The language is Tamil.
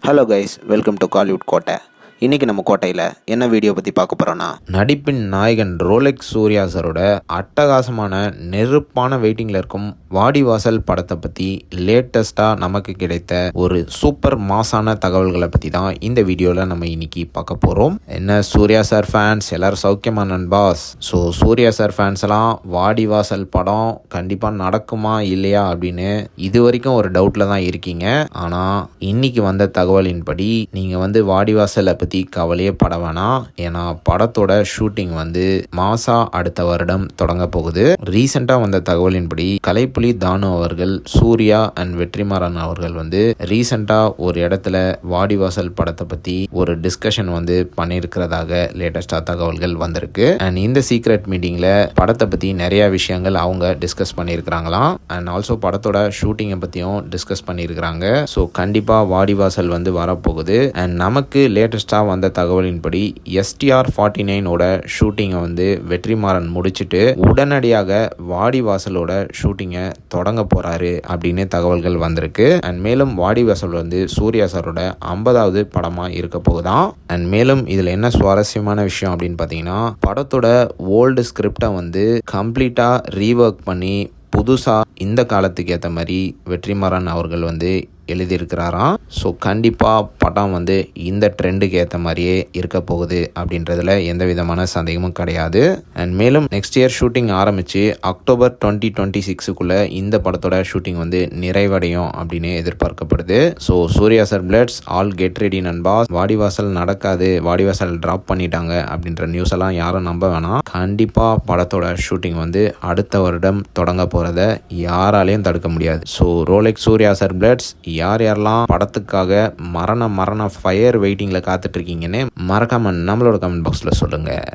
Hello guys, welcome to Kollywood கோட்டை. இன்றைக்கி நம்ம கோட்டையில் என்ன வீடியோ பற்றி பார்க்க போகிறோன்னா, நடிப்பின் நாயகன் ரோலெக்ஸ் சூர்யா சாரோட அட்டகாசமான நெருப்பான வெயிட்டிங்கில் இருக்கும் வாடிவாசல் படத்தை பற்றி லேட்டஸ்ட்டாக நமக்கு கிடைத்த ஒரு சூப்பர் மாசான தகவல்களை பற்றி தான் இந்த வீடியோவில் நம்ம இன்னைக்கு பார்க்க போகிறோம். என்ன சூர்யா சார் ஃபேன்ஸ் எல்லோரும் சௌக்கியமா நண்பாஸ்? ஸோ சூர்யா சார் ஃபேன்ஸ் எல்லாம் வாடிவாசல் படம் கண்டிப்பாக நடக்குமா இல்லையா அப்படின்னு இது வரைக்கும் ஒரு டவுட்டில் தான் இருக்கீங்க. ஆனால் இன்னைக்கு வந்த தகவலின்படி நீங்கள் வாடிவாசலை பற்றி கவலையே பட வேணாம். ஏன்னா படத்தோட ஷூட்டிங் மாசா அடுத்த வருடம் தொடங்க போகுது. ரீசெண்டாக வந்த தகவலின்படி கலைப்புலி தானு அவர்கள், சூர்யா அண்ட் வெற்றிமாறன் அவர்கள் ரீசெண்டாக ஒரு இடத்துல வாடிவாசல் படத்தை பற்றி ஒரு டிஸ்கஷன் பண்ணியிருக்கிறதாக லேட்டஸ்டாக தகவல்கள் வந்திருக்கு. அண்ட் இந்த சீக்ரெட் மீட்டிங்கில் படத்தை பற்றி நிறைய விஷயங்கள் அவங்க டிஸ்கஸ் பண்ணியிருக்கிறாங்களாம். அண்ட் ஆல்சோ படத்தோட ஷூட்டிங்கை பற்றியும் டிஸ்கஸ் பண்ணியிருக்கிறாங்க. ஸோ கண்டிப்பாக வாடிவாசல் வரப்போகுது. அண்ட் நமக்கு லேட்டஸ்டாக வந்த தகவலின்படி STR49 ஷூட்டிங்கை வெற்றிமாறன் முடிச்சுட்டு உடனடியாக வாடிவாசலோட ஷூட்டிங்கை தொடங்க போறாரு அப்படின்னு தகவல்கள் வந்திருக்கு. அண்ட் மேலும் வாடிவாசல் சூர்யா சாரோட 50வது படமா இருக்க போகுதான். அண்ட் மேலும் இதுல என்ன சுவாரஸ்யமான விஷயம் அப்படின்னு பார்த்தீங்கன்னா, படத்தோட ஓல்டு ஸ்கிரிப்டை கம்ப்ளீட்டா ரீவொர்க் பண்ணி புதுசா இந்த காலத்துக்கு ஏற்ற மாதிரி வெற்றிமாறன் அவர்கள் எழுதியிருக்கிறாராம். ஸோ கண்டிப்பாக படம் இந்த ட்ரெண்டுக்கு ஏற்ற மாதிரியே இருக்க போகுது அப்படின்றதுல எந்த விதமான சந்தேகமும் கிடையாது. அண்ட் மேலும் நெக்ஸ்ட் இயர் ஷூட்டிங் ஆரம்பித்து அக்டோபர் 2026 இந்த படத்தோட ஷூட்டிங் நிறைவடையும் அப்படின்னு எதிர்பார்க்கப்படுது. So Surya sir பிளட்ஸ் all get ready நண்பாஸ். வாடிவாசல் நடக்காது, வாடிவாசல் ட்ராப் பண்ணிட்டாங்க அப்படின்ற நியூஸ் எல்லாம் யாரும் நம்ப வேணாம். கண்டிப்பாக படத்தோட ஷூட்டிங் அடுத்த வருடம் தொடங்க போகிறத யாராலையும் தடுக்க முடியாது. ஸோ ரோலெக்ஸ் சூர்யா சார் பிளட்ஸ் யாரெல்லாம் படத்துக்காக மரண ஃபயர் வெயிட்டிங்கில் காத்துட்ருக்கீங்கன்னு மறக்காமல் நம்மளோட கமெண்ட் பாக்ஸில் சொல்லுங்கள்.